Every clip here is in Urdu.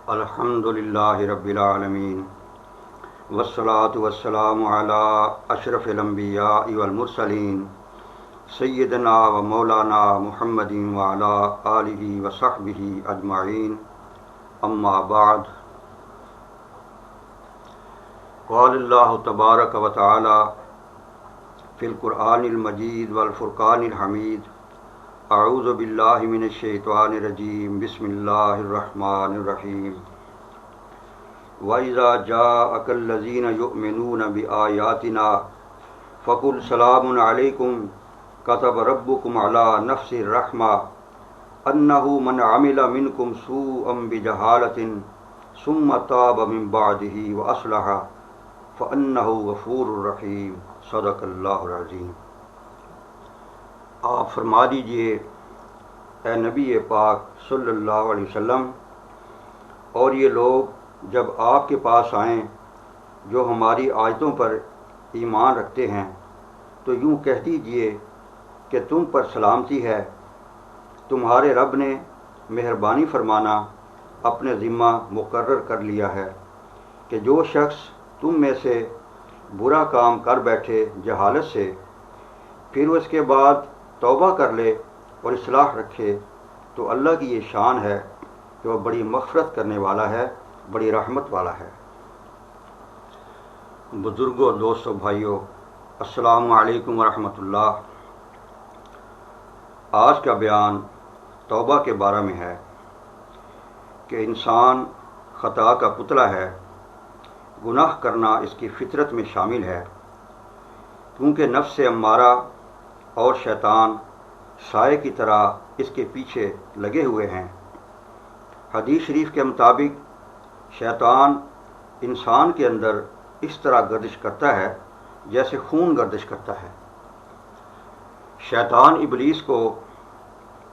الحمد للہ رب العالمین والصلاة والسلام علی اشرف الانبیاء والمرسلین سیدنا و مولانا محمد وعلی آلہ وصحبہ اجمعین اما بعد قال اللہ تبارک و تعالی فی القرآن المجید والفرقان الحمید اعوذ باللہ من الشیطان الرجیم بسم اللہ الرحمن الرحیم وَإِذَا جَاءَكَ الَّذِينَ يُؤْمِنُونَ بِآيَاتِنَا فَقُلْ سَلَامٌ عَلَيْكُمْ كَتَبَ رَبُّكُمْ عَلَى نَفْسِ الرَّحْمَةِ أَنَّهُ مَنْ عَمِلَ مِنْكُمْ سُوءًا بِجَهَالَةٍ ثُمَّ تَابَ مِنْ بَعْدِهِ وَأَصْلَحَ فَإِنَّهُ غَفُورٌ رَحِيمٌ صدق اللہ العظیم۔ آپ فرما دیجئے اے نبی پاک صلی اللہ علیہ وسلم، اور یہ لوگ جب آپ کے پاس آئیں جو ہماری آیتوں پر ایمان رکھتے ہیں تو یوں کہہ دیجئے کہ تم پر سلامتی ہے، تمہارے رب نے مہربانی فرمانا اپنے ذمہ مقرر کر لیا ہے کہ جو شخص تم میں سے برا کام کر بیٹھے جہالت سے، پھر اس کے بعد توبہ کر لے اور اصلاح رکھے تو اللہ کی یہ شان ہے کہ وہ بڑی مغفرت کرنے والا ہے، بڑی رحمت والا ہے۔ بزرگوں، دوستوں، بھائیوں، السلام علیکم ورحمۃ اللہ۔ آج کا بیان توبہ کے بارے میں ہے کہ انسان خطا کا پتلا ہے، گناہ کرنا اس کی فطرت میں شامل ہے، کیونکہ نفس امارہ اور شیطان سائے کی طرح اس کے پیچھے لگے ہوئے ہیں۔ حدیث شریف کے مطابق شیطان انسان کے اندر اس طرح گردش کرتا ہے جیسے خون گردش کرتا ہے۔ شیطان ابلیس کو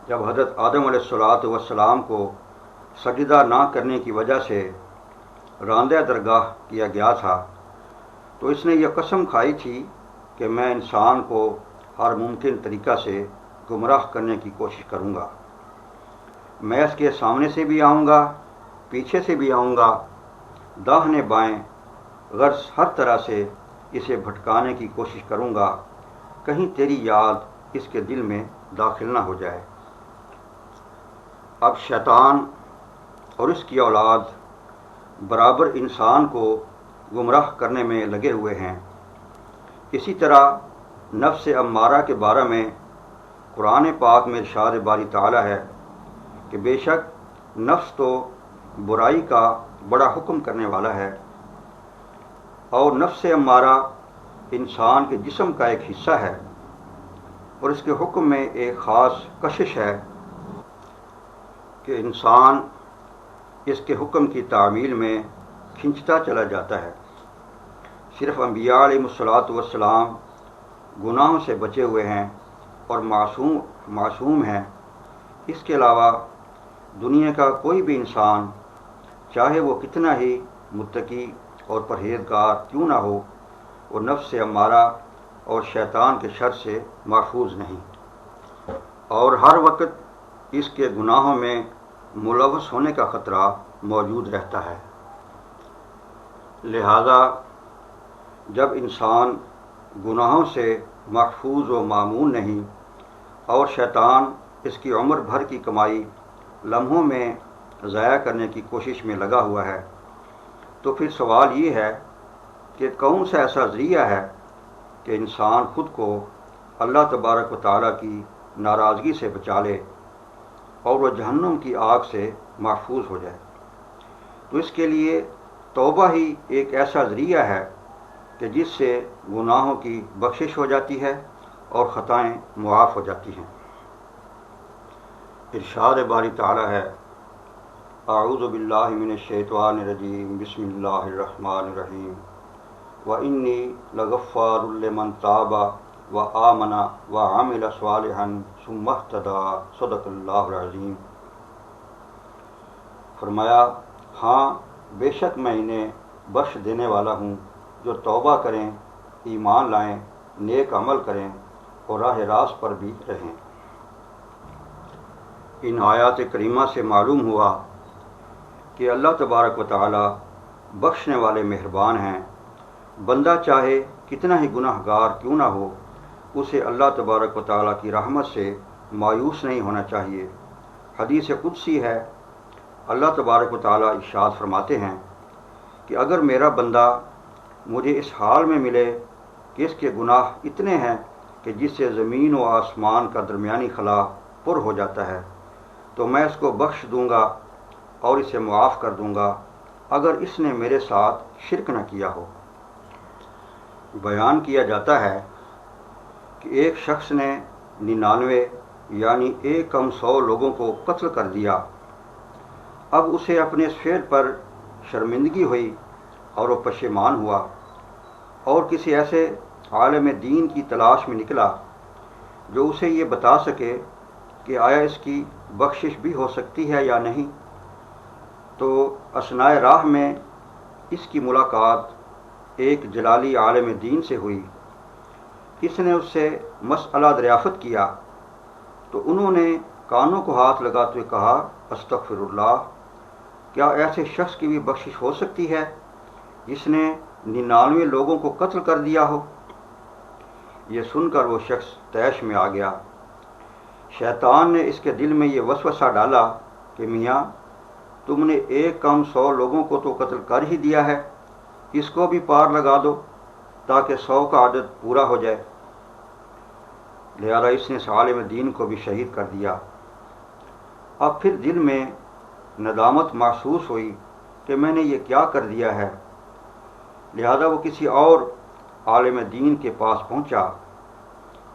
جب حضرت آدم علیہ السلام کو سجدہ نہ کرنے کی وجہ سے راندہ درگاہ کیا گیا تھا تو اس نے یہ قسم کھائی تھی کہ میں انسان کو ہر ممکن طریقہ سے گمراہ کرنے کی کوشش کروں گا، میں اس کے سامنے سے بھی آؤں گا، پیچھے سے بھی آؤں گا، داہنے بائیں، غرض ہر طرح سے اسے بھٹکانے کی کوشش کروں گا، کہیں تیری یاد اس کے دل میں داخل نہ ہو جائے۔ اب شیطان اور اس کی اولاد برابر انسان کو گمراہ کرنے میں لگے ہوئے ہیں۔ اسی طرح نفس امارہ کے بارے میں قرآن پاک میں ارشاد باری تعالی ہے کہ بے شک نفس تو برائی کا بڑا حکم کرنے والا ہے، اور نفس امارہ انسان کے جسم کا ایک حصہ ہے، اور اس کے حکم میں ایک خاص کشش ہے کہ انسان اس کے حکم کی تعمیل میں کھنچتا چلا جاتا ہے۔ صرف انبیاء علیہ السلام گناہوں سے بچے ہوئے ہیں اور معصوم ہیں، اس کے علاوہ دنیا کا کوئی بھی انسان چاہے وہ کتنا ہی متقی اور پرہیزگار کیوں نہ ہو، وہ نفس امارہ اور شیطان کے شر سے محفوظ نہیں، اور ہر وقت اس کے گناہوں میں ملوث ہونے کا خطرہ موجود رہتا ہے۔ لہذا جب انسان گناہوں سے محفوظ و معمون نہیں اور شیطان اس کی عمر بھر کی کمائی لمحوں میں ضائع کرنے کی کوشش میں لگا ہوا ہے، تو پھر سوال یہ ہے کہ کون سا ایسا ذریعہ ہے کہ انسان خود کو اللہ تبارک و تعالیٰ کی ناراضگی سے بچا لے اور وہ جہنم کی آگ سے محفوظ ہو جائے؟ تو اس کے لیے توبہ ہی ایک ایسا ذریعہ ہے کہ جس سے گناہوں کی بخشش ہو جاتی ہے اور خطائیں معاف ہو جاتی ہیں۔ ارشاد باری تعالی ہے، اعوذ باللہ من الشیطان الرجیم بسم اللہ الرحمن الرحیم وَإِنِّي لَغَفَّارٌ لِمَن تَابَ وَآمَنَ وَعَمِلَ صَالِحًا ثُمَّ اهْتَدَىٰ صدق اللہ العظیم۔ فرمایا، ہاں بے شک میں انہیں بخش دینے والا ہوں جو توبہ کریں، ایمان لائیں، نیک عمل کریں اور راہ راست پر بھی رہیں۔ ان آیات کریمہ سے معلوم ہوا کہ اللہ تبارک و تعالی بخشنے والے مہربان ہیں. بندہ چاہے کتنا ہی گناہ گار کیوں نہ ہو، اسے اللہ تبارک و تعالیٰ کی رحمت سے مایوس نہیں ہونا چاہیے. حدیث قدسی ہے، اللہ تبارک و تعالیٰ ارشاد فرماتے ہیں کہ اگر میرا بندہ مجھے اس حال میں ملے کہ اس کے گناہ اتنے ہیں کہ جس سے زمین و آسمان کا درمیانی خلا پر ہو جاتا ہے، تو میں اس کو بخش دوں گا اور اسے معاف کر دوں گا اگر اس نے میرے ساتھ شرک نہ کیا ہو. بیان کیا جاتا ہے کہ ایک شخص نے 99 یعنی 100 لوگوں کو قتل کر دیا. اب اسے اپنے اس فعل پر شرمندگی ہوئی اور وہ پشیمان ہوا اور کسی ایسے عالم دین کی تلاش میں نکلا جو اسے یہ بتا سکے کہ آیا اس کی بخشش بھی ہو سکتی ہے یا نہیں. تو اثناء راہ میں اس کی ملاقات ایک جلالی عالم دین سے ہوئی. اس نے اس سے مسئلہ دریافت کیا تو انہوں نے کانوں کو ہاتھ لگاتے ہوئے کہا، استغفر اللہ، کیا ایسے شخص کی بھی بخشش ہو سکتی ہے جس نے 99 لوگوں کو قتل کر دیا ہو؟ یہ سن کر وہ شخص طیش میں آ گیا. شیطان نے اس کے دل میں یہ وسوسہ ڈالا کہ میاں، تم نے 100 لوگوں کو تو قتل کر ہی دیا ہے، اس کو بھی پار لگا دو تاکہ 100 کا عدد پورا ہو جائے. لہذا اس نے اس عالم دین کو بھی شہید کر دیا. اب پھر دل میں ندامت محسوس ہوئی کہ میں نے یہ کیا کر دیا ہے. لہذا وہ کسی اور عالم دین کے پاس پہنچا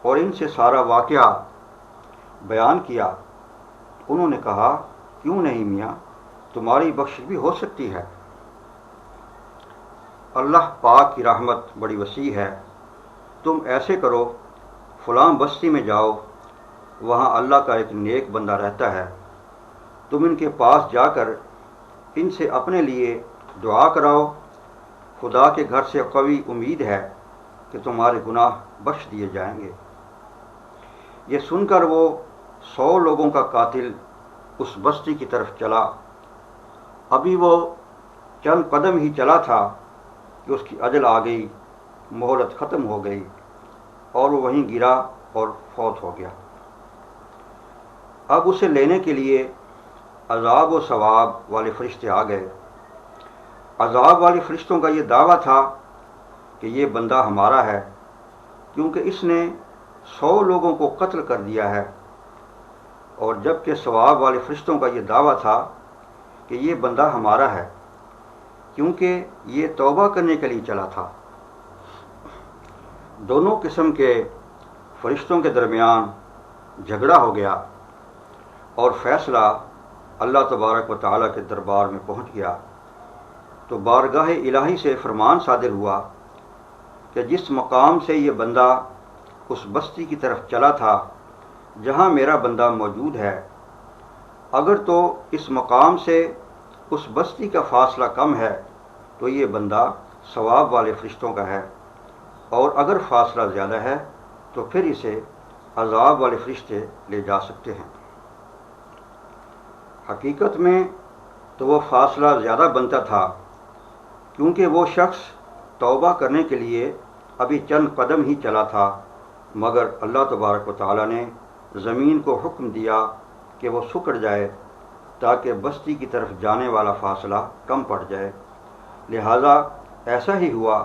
اور ان سے سارا واقعہ بیان کیا. انہوں نے کہا، کیوں نہیں میاں، تمہاری بخشش بھی ہو سکتی ہے. اللہ پاک کی رحمت بڑی وسیع ہے. تم ایسے کرو، فلاں بستی میں جاؤ، وہاں اللہ کا ایک نیک بندہ رہتا ہے. تم ان کے پاس جا کر ان سے اپنے لیے دعا کراؤ. خدا کے گھر سے قوی امید ہے کہ تمہارے گناہ بخش دیے جائیں گے. یہ سن کر وہ 100 لوگوں کا قاتل اس بستی کی طرف چلا. ابھی وہ چند قدم ہی چلا تھا کہ اس کی اجل آ گئی، مہلت ختم ہو گئی اور وہ وہیں گرا اور فوت ہو گیا. اب اسے لینے کے لیے عذاب و ثواب والے فرشتے آ گئے. عذاب والے فرشتوں کا یہ دعویٰ تھا کہ یہ بندہ ہمارا ہے کیونکہ اس نے 100 لوگوں کو قتل کر دیا ہے، اور جبکہ ثواب والے فرشتوں کا یہ دعویٰ تھا کہ یہ بندہ ہمارا ہے کیونکہ یہ توبہ کرنے کے لیے چلا تھا. دونوں قسم کے فرشتوں کے درمیان جھگڑا ہو گیا اور فیصلہ اللہ تبارک و تعالیٰ کے دربار میں پہنچ گیا. تو بارگاہ الہی سے فرمان صادر ہوا کہ جس مقام سے یہ بندہ اس بستی کی طرف چلا تھا جہاں میرا بندہ موجود ہے، اگر تو اس مقام سے اس بستی کا فاصلہ کم ہے تو یہ بندہ ثواب والے فرشتوں کا ہے، اور اگر فاصلہ زیادہ ہے تو پھر اسے عذاب والے فرشتے لے جا سکتے ہیں. حقیقت میں تو وہ فاصلہ زیادہ بنتا تھا کیونکہ وہ شخص توبہ کرنے کے لیے ابھی چند قدم ہی چلا تھا، مگر اللہ تبارک و تعالیٰ نے زمین کو حکم دیا کہ وہ سکڑ جائے تاکہ بستی کی طرف جانے والا فاصلہ کم پڑ جائے. لہذا ایسا ہی ہوا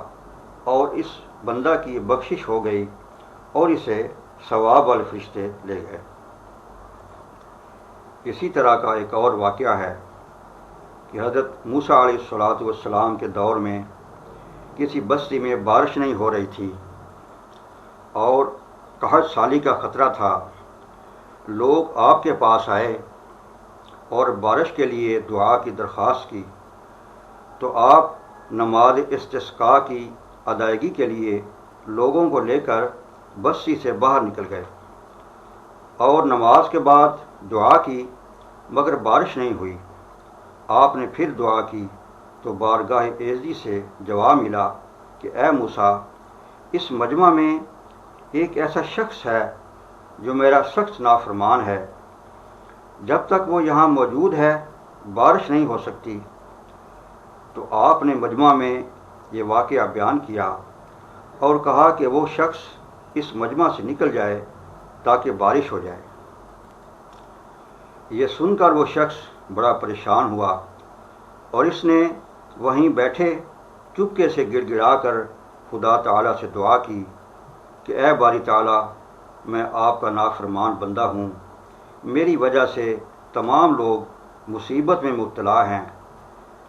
اور اس بندہ کی بخشش ہو گئی اور اسے ثواب والے فرشتے لے گئے. اسی طرح کا ایک اور واقعہ ہے کہ حضرت موسیٰ علیہ السلام کے دور میں کسی بستی میں بارش نہیں ہو رہی تھی اور قحط سالی کا خطرہ تھا. لوگ آپ کے پاس آئے اور بارش کے لیے دعا کی درخواست کی تو آپ نماز استسقاء کی ادائیگی کے لیے لوگوں کو لے کر بستی سے باہر نکل گئے اور نماز کے بعد دعا کی، مگر بارش نہیں ہوئی. آپ نے پھر دعا کی تو بارگاہ ایزی سے جواب ملا کہ اے موسیٰ، اس مجمع میں ایک ایسا شخص ہے جو میرا سخت نافرمان ہے. جب تک وہ یہاں موجود ہے بارش نہیں ہو سکتی، تو آپ نے مجمع میں یہ واقعہ بیان کیا اور کہا کہ وہ شخص اس مجمع سے نکل جائے تاکہ بارش ہو جائے۔ یہ سن کر وہ شخص بڑا پریشان ہوا اور اس نے وہیں بیٹھے چپکے سے گڑ گڑا کر خدا تعالیٰ سے دعا کی کہ اے باری تعالیٰ، میں آپ کا نافرمان بندہ ہوں، میری وجہ سے تمام لوگ مصیبت میں مبتلا ہیں،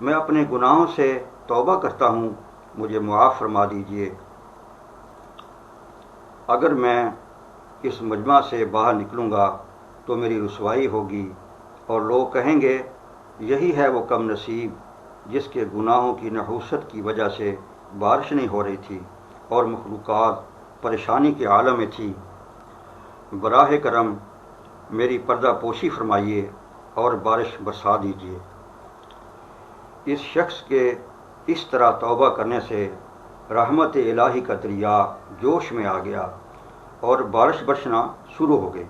میں اپنے گناہوں سے توبہ کرتا ہوں، مجھے معاف فرما دیجیے۔ اگر میں اس مجمع سے باہر نکلوں گا تو میری رسوائی ہوگی اور لوگ کہیں گے یہی ہے وہ کم نصیب جس کے گناہوں کی نحوست کی وجہ سے بارش نہیں ہو رہی تھی اور مخلوقات پریشانی کے عالم میں تھی۔ براہ کرم میری پردہ پوشی فرمائیے اور بارش برسا دیجیے۔ اس شخص کے اس طرح توبہ کرنے سے رحمت الہی کا دریا جوش میں آ گیا اور بارش برسنا شروع ہو گئی۔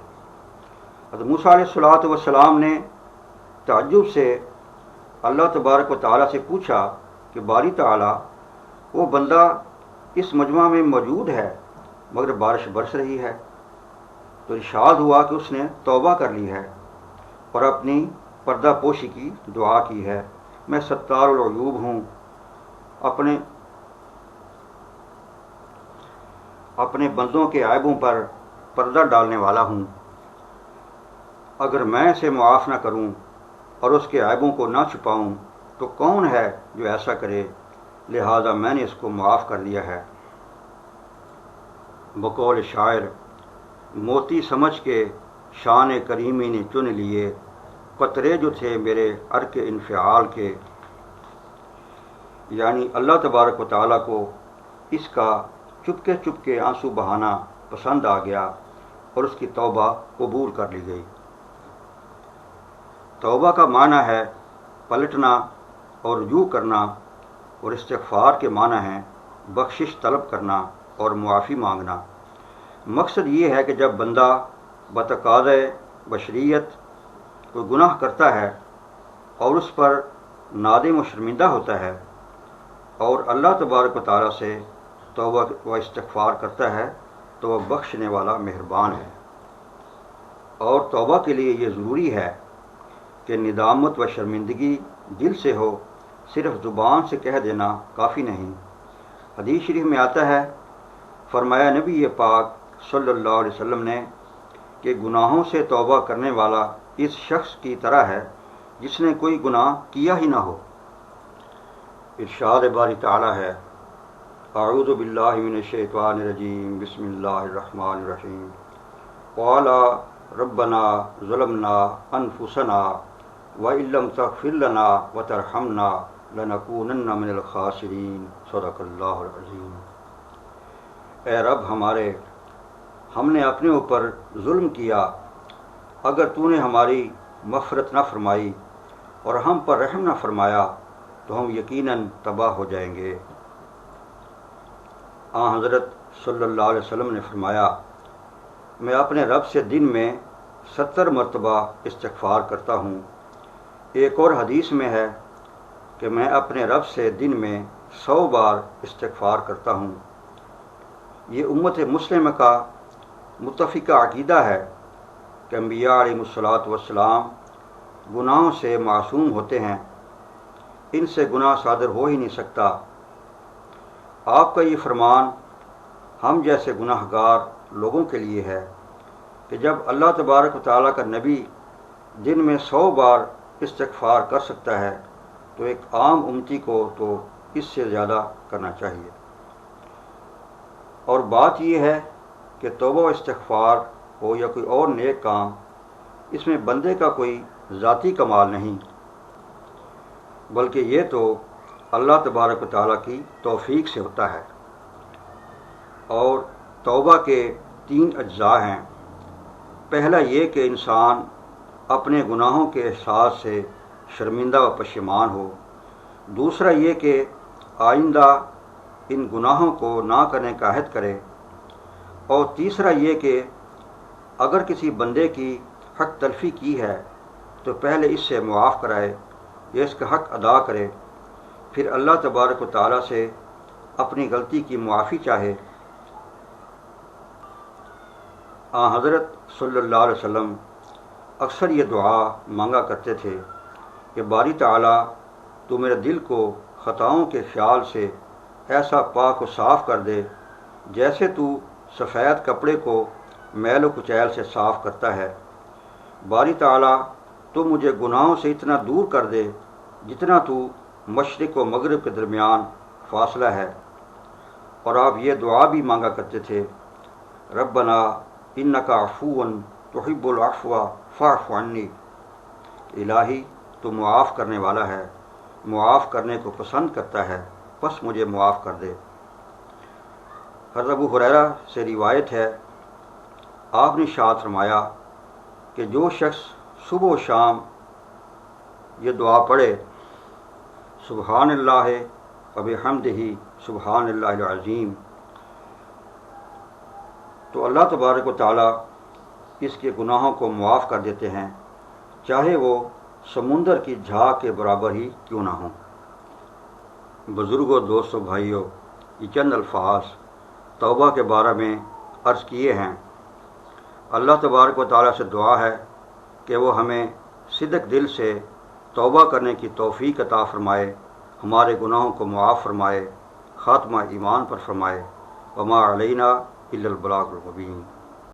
حضرت موسیٰ علیہ السلام نے تعجب سے اللہ تبارک و تعالیٰ سے پوچھا کہ باری تعالیٰ، وہ بندہ اس مجمع میں موجود ہے مگر بارش برس رہی ہے، تو ارشاد ہوا کہ اس نے توبہ کر لی ہے اور اپنی پردہ پوشی کی دعا کی ہے۔ میں ستار العیوب ہوں، اپنے بندوں کے عیبوں پر پردہ ڈالنے والا ہوں۔ اگر میں اسے معاف نہ کروں اور اس کے عیبوں کو نہ چھپاؤں تو کون ہے جو ایسا کرے، لہذا میں نے اس کو معاف کر دیا ہے۔ بقول شاعر، موتی سمجھ کے شان کریمی نے چن لیے، قطرے جو تھے میرے عرق انفعال کے۔ یعنی اللہ تبارک و تعالیٰ کو اس کا چپکے چپکے آنسو بہانا پسند آ گیا اور اس کی توبہ قبول کر لی گئی۔ توبہ کا معنی ہے پلٹنا اور رجوع کرنا، اور استغفار کے معنی ہے بخشش طلب کرنا اور معافی مانگنا۔ مقصد یہ ہے کہ جب بندہ بتقاضۂ بشریت کوئی گناہ کرتا ہے اور اس پر نادم و شرمندہ ہوتا ہے اور اللہ تبارک و تعالیٰ سے توبہ و استغفار کرتا ہے تو وہ بخشنے والا مہربان ہے۔ اور توبہ کے لیے یہ ضروری ہے کہ ندامت و شرمندگی دل سے ہو، صرف زبان سے کہہ دینا کافی نہیں۔ حدیث شریف میں آتا ہے، فرمایا نبی پاک صلی اللہ علیہ وسلم نے کہ گناہوں سے توبہ کرنے والا اس شخص کی طرح ہے جس نے کوئی گناہ کیا ہی نہ ہو۔ ارشاد باری تعالیٰ ہے، اعوذ باللہ من الشیطان الرجیم، بسم اللہ الرحمن الرحیم، قالا ربنا ظلمنا انفسنا وَإِن لَّمْ تَغْفِرْ لَنَا وَتَرْحَمْنَا لَنَكُونَنَّ مِنَ الْخَاسِرِينَ۔ صدق اللہ العظیم۔ اے رب ہمارے، ہم نے اپنے اوپر ظلم کیا، اگر تو نے ہماری مغفرت نہ فرمائی اور ہم پر رحم نہ فرمایا تو ہم یقیناً تباہ ہو جائیں گے۔ آن حضرت صلی اللہ علیہ وسلم نے فرمایا، میں اپنے رب سے دن میں 70 مرتبہ استغفار کرتا ہوں۔ ایک اور حدیث میں ہے کہ میں اپنے رب سے دن میں 100 بار استغفار کرتا ہوں۔ یہ امت مسلمہ کا متفقہ عقیدہ ہے کہ انبیاء علیہ السلام گناہوں سے معصوم ہوتے ہیں، ان سے گناہ صادر ہو ہی نہیں سکتا۔ آپ کا یہ فرمان ہم جیسے گناہ گار لوگوں کے لیے ہے کہ جب اللہ تبارک و تعالیٰ کا نبی دن میں 100 بار استغفار کر سکتا ہے تو ایک عام امتی کو تو اس سے زیادہ کرنا چاہیے۔ اور بات یہ ہے کہ توبہ و استغفار ہو یا کوئی اور نیک کام، اس میں بندے کا کوئی ذاتی کمال نہیں، بلکہ یہ تو اللہ تبارک و تعالیٰ کی توفیق سے ہوتا ہے۔ اور توبہ کے 3 اجزاء ہیں۔ پہلا یہ کہ انسان اپنے گناہوں کے احساس سے شرمندہ و پشیمان ہو، دوسرا یہ کہ آئندہ ان گناہوں کو نہ کرنے کا عہد کرے، اور تیسرا یہ کہ اگر کسی بندے کی حق تلفی کی ہے تو پہلے اس سے معاف کرائے یہ اس کا حق ادا کرے، پھر اللہ تبارک و تعالیٰ سے اپنی غلطی کی معافی چاہے۔ حضرت صلی اللہ علیہ وسلم اکثر یہ دعا مانگا کرتے تھے کہ باری تعالیٰ تو میرے دل کو خطاؤں کے خیال سے ایسا پاک و صاف کر دے جیسے تو سفید کپڑے کو میل و کچیل سے صاف کرتا ہے۔ باری تعالیٰ تو مجھے گناہوں سے اتنا دور کر دے جتنا تو مشرق و مغرب کے درمیان فاصلہ ہے۔ اور آپ یہ دعا بھی مانگا کرتے تھے، ربنا انکا عفو تحب العفو فاعف عنی، الہی تو معاف کرنے والا ہے، معاف کرنے کو پسند کرتا ہے، بس مجھے معاف کر دے۔ حضرت ابو ہریرہ سے روایت ہے، آپ نے ارشاد فرمایا کہ جو شخص صبح و شام یہ دعا پڑھے، سبحان اللہ و بحمدہ سبحان اللہ العظیم، تو اللہ تبارک و تعالیٰ اس کے گناہوں کو معاف کر دیتے ہیں، چاہے وہ سمندر کی جھاگ کے برابر ہی کیوں نہ ہوں۔ بزرگوں، دوستوں، بھائیوں، یہ چند الفاظ توبہ کے بارے میں عرض کیے ہیں۔ اللہ تبارک و تعالیٰ سے دعا ہے کہ وہ ہمیں صدق دل سے توبہ کرنے کی توفیق عطا فرمائے، ہمارے گناہوں کو معاف فرمائے، خاتمہ ایمان پر فرمائے۔ وما علینا الا البلاغ المبین۔